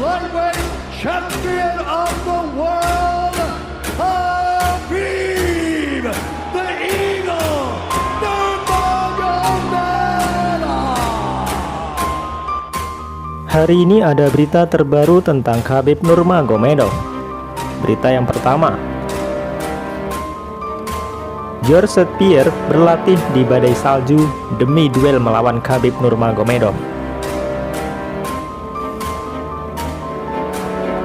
Lightweight Champion of the World, Khabib the Eagle Nurmagomedov. Hari ini ada berita terbaru tentang Khabib Nurmagomedov. Berita yang pertama, George St. Pierre berlatih di badai salju demi duel melawan Khabib Nurmagomedov.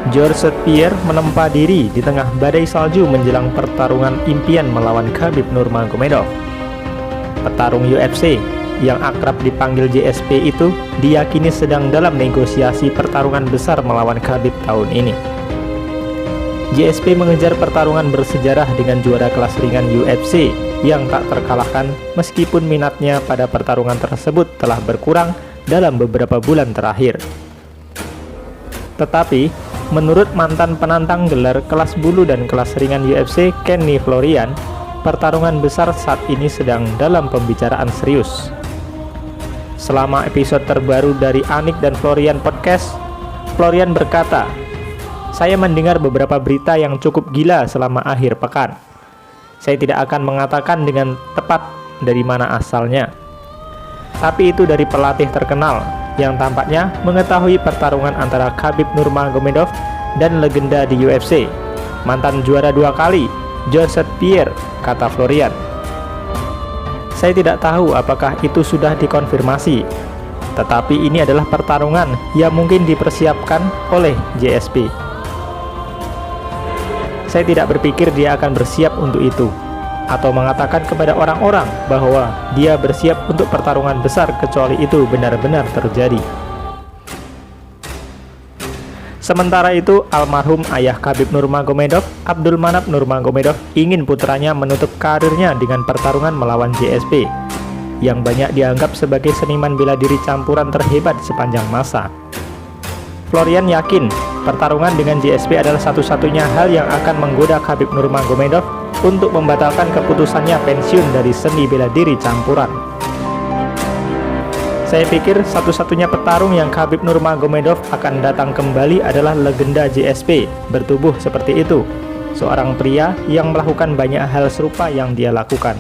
George St. Pierre menempa diri di tengah badai salju menjelang pertarungan impian melawan Khabib Nurmagomedov. Petarung UFC yang akrab dipanggil JSP itu diyakini sedang dalam negosiasi pertarungan besar melawan Khabib tahun ini. JSP mengejar pertarungan bersejarah dengan juara kelas ringan UFC yang tak terkalahkan meskipun minatnya pada pertarungan tersebut telah berkurang dalam beberapa bulan terakhir. Tetapi, menurut mantan penantang gelar kelas bulu dan kelas ringan UFC Kenny Florian, pertarungan besar saat ini sedang dalam pembicaraan serius. Selama episode terbaru dari Anik dan Florian Podcast, Florian berkata, "Saya mendengar beberapa berita yang cukup gila selama akhir pekan. Saya tidak akan mengatakan dengan tepat dari mana asalnya. Tapi itu dari pelatih terkenal yang tampaknya mengetahui pertarungan antara Khabib Nurmagomedov dan legenda di UFC, mantan juara 2 kali, George St. Pierre," kata Florian. "Saya tidak tahu apakah itu sudah dikonfirmasi, tetapi ini adalah pertarungan yang mungkin dipersiapkan oleh JSP. Saya tidak berpikir dia akan bersiap untuk itu, atau mengatakan kepada orang-orang bahwa dia bersiap untuk pertarungan besar kecuali itu benar-benar terjadi." Sementara itu, almarhum ayah Khabib Nurmagomedov, Abdul Manap Nurmagomedov, ingin putranya menutup karirnya dengan pertarungan melawan JSP, yang banyak dianggap sebagai seniman bela diri campuran terhebat sepanjang masa. Florian yakin pertarungan dengan JSP adalah satu-satunya hal yang akan menggoda Khabib Nurmagomedov untuk membatalkan keputusannya pensiun dari seni bela diri campuran. "Saya pikir satu-satunya petarung yang Khabib Nurmagomedov akan datang kembali adalah legenda JSP, bertubuh seperti itu, seorang pria yang melakukan banyak hal serupa yang dia lakukan.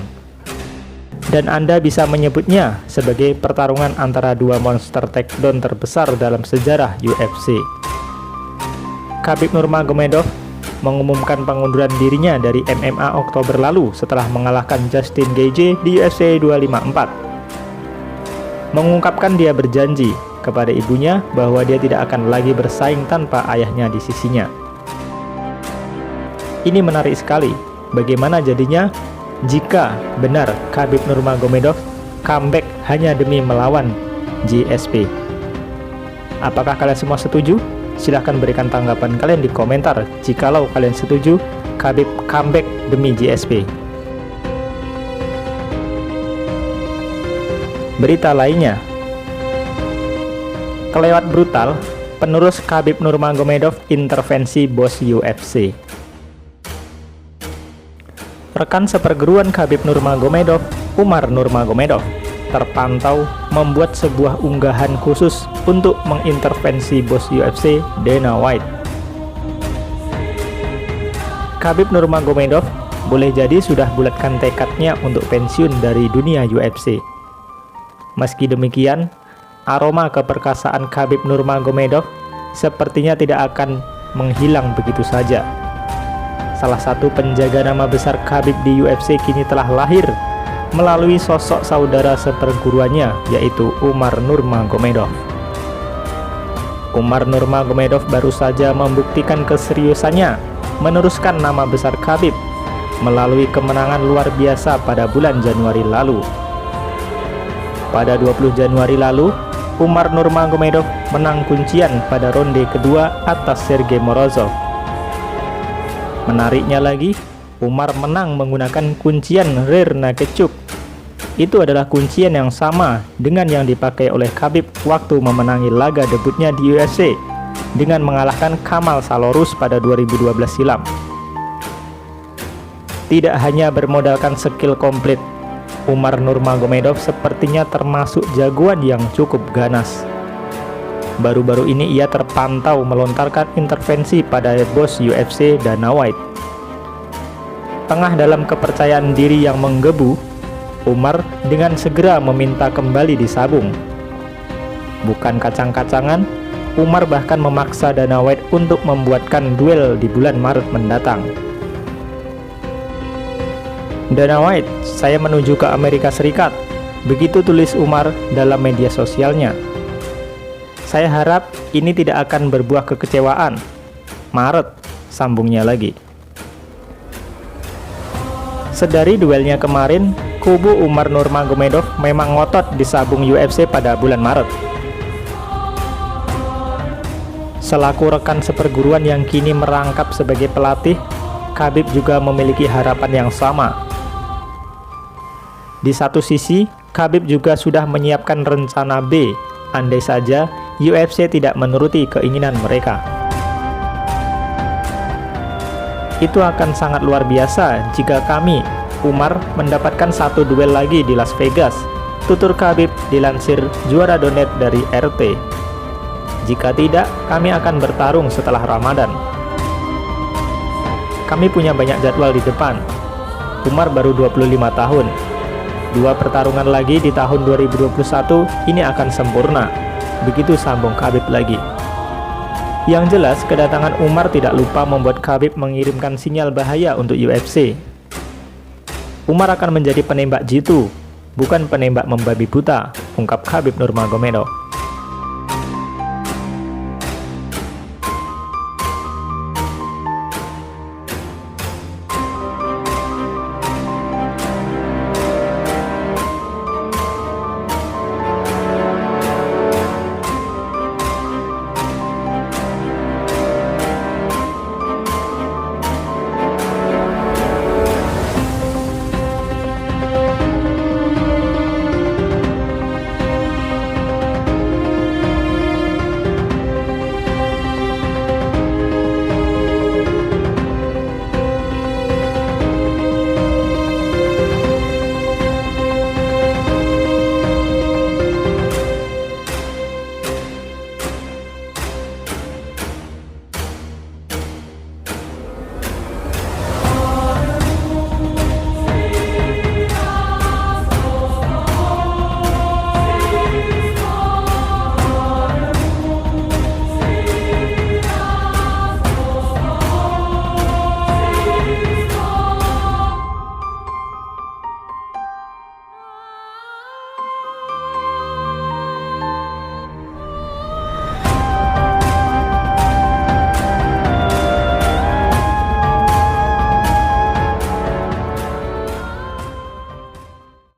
Dan Anda bisa menyebutnya sebagai pertarungan antara dua monster takedown terbesar dalam sejarah UFC." Khabib Nurmagomedov mengumumkan pengunduran dirinya dari MMA Oktober lalu setelah mengalahkan Justin Gaethje di UFC 254. Mengungkapkan dia berjanji kepada ibunya bahwa dia tidak akan lagi bersaing tanpa ayahnya di sisinya. Ini menarik sekali. Bagaimana jadinya jika benar Khabib Nurmagomedov comeback hanya demi melawan JSP? Apakah kalian semua setuju? Silahkan berikan tanggapan kalian di komentar jikalau kalian setuju Khabib comeback demi JSP. Berita lainnya, kelewat brutal, penerus Khabib Nurmagomedov intervensi bos UFC. Rekan seperguruan Khabib Nurmagomedov, Umar Nurmagomedov, terpantau membuat sebuah unggahan khusus untuk mengintervensi bos UFC Dana White. Khabib Nurmagomedov boleh jadi sudah bulatkan tekadnya untuk pensiun dari dunia UFC. Meski demikian, aroma keperkasaan Khabib Nurmagomedov sepertinya tidak akan menghilang begitu saja. Salah satu penjaga nama besar Khabib di UFC kini telah lahir melalui sosok saudara seperguruannya, yaitu Umar Nurmagomedov. Umar Nurmagomedov baru saja membuktikan keseriusannya meneruskan nama besar Khabib melalui kemenangan luar biasa pada bulan Januari lalu. Pada 20 Januari lalu, Umar Nurmagomedov menang kuncian pada ronde kedua atas Sergey Morozov. Menariknya lagi, Umar menang menggunakan kuncian rear naked choke. Itu adalah kuncian yang sama dengan yang dipakai oleh Khabib waktu memenangi laga debutnya di UFC dengan mengalahkan Kamal Salorus pada 2012 silam. Tidak hanya bermodalkan skill komplit, Umar Nurmagomedov sepertinya termasuk jagoan yang cukup ganas. baru-baru ini ia terpantau melontarkan intervensi pada bos UFC Dana White. Tengah dalam kepercayaan diri yang menggebu, Umar dengan segera meminta kembali disabung. Bukan kacang-kacangan, Umar bahkan memaksa Dana White untuk membuatkan duel di bulan Maret mendatang. "Dana White, saya menuju ke Amerika Serikat," begitu tulis Umar dalam media sosialnya. "Saya harap ini tidak akan berbuah kekecewaan. Maret," sambungnya lagi. Sedari duelnya kemarin, kubu Umar Nurmagomedov memang ngotot disabung UFC pada bulan Maret. Selaku rekan seperguruan yang kini merangkap sebagai pelatih, Khabib juga memiliki harapan yang sama. Di satu sisi, Khabib juga sudah menyiapkan rencana B, andai saja UFC tidak menuruti keinginan mereka. "Itu akan sangat luar biasa jika kami, Umar, mendapatkan satu duel lagi di Las Vegas," tutur Khabib dilansir Juara.net dari RT. "Jika tidak, kami akan bertarung setelah Ramadan. Kami punya banyak jadwal di depan. Umar baru 25 tahun. 2 pertarungan lagi di tahun 2021 ini akan sempurna," begitu sambung Khabib lagi. Yang jelas, kedatangan Umar tidak lupa membuat Khabib mengirimkan sinyal bahaya untuk UFC. "Umar akan menjadi penembak jitu, bukan penembak membabi buta," ungkap Khabib Nurmagomedov.